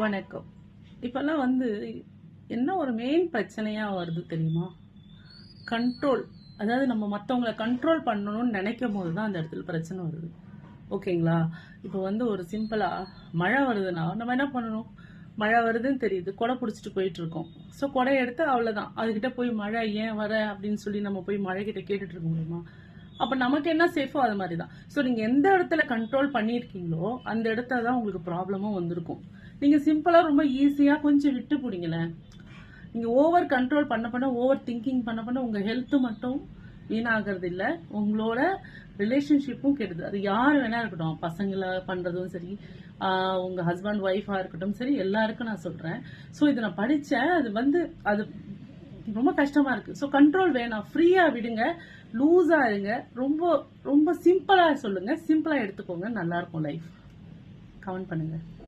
வணக்கம். இப்பெல்லாம் வந்து என்ன ஒரு மெயின் பிரச்சனையா வருது தெரியுமா? கண்ட்ரோல். அதாவது நம்ம மற்றவங்கள கண்ட்ரோல் பண்ணணும்னு நினைக்கும் போது தான் அந்த இடத்துல பிரச்சனை வருது. ஓகேங்களா? இப்போ வந்து ஒரு சிம்பிளா மழை வருதுன்னா நம்ம என்ன பண்ணணும்? மழை வருதுன்னு தெரியுது, கொடை பிடிச்சிட்டு போயிட்டு இருக்கோம். ஸோ கொடையை எடுத்து அவ்வளோதான், அதுகிட்ட போய் மழை ஏன் வர அப்படின்னு சொல்லி நம்ம போய் மழை கிட்ட கேட்டுட்டு இருக்க முடியுமா? அப்போ நமக்கு என்ன சேஃபோ அது மாதிரி தான். ஸோ நீங்கள் எந்த இடத்துல கண்ட்ரோல் பண்ணியிருக்கீங்களோ அந்த இடத்துல தான் உங்களுக்கு ப்ராப்ளமும் வந்திருக்கும். நீங்கள் சிம்பிளாக ரொம்ப ஈஸியாக கொஞ்சம் விட்டு பிடிங்களேன். நீங்கள் ஓவர் கண்ட்ரோல் பண்ண ஓவர் திங்கிங் பண்ண உங்கள் ஹெல்த்து மட்டும் வீணாகிறது இல்லை, உங்களோட ரிலேஷன்ஷிப்பும் கெடுது. அது யார் வேணா இருக்கட்டும், பசங்களை பண்ணுறதும் சரி, உங்கள் ஹஸ்பண்ட் ஒய்ஃபாக இருக்கட்டும் சரி, எல்லாருக்கும் நான் சொல்கிறேன். ஸோ இதை நான் படித்தேன், அது ரொம்ப கஷ்டமாக இருக்குது. ஸோ கண்ட்ரோல் வேணாம், ஃப்ரீயாக விடுங்க, லூஸாக இருங்க, ரொம்ப ரொம்ப சிம்பிளாக சொல்லுங்கள், சிம்பிளாக எடுத்துக்கோங்க, நல்லாயிருக்கும் லைஃப். கமெண்ட் பண்ணுங்கள்.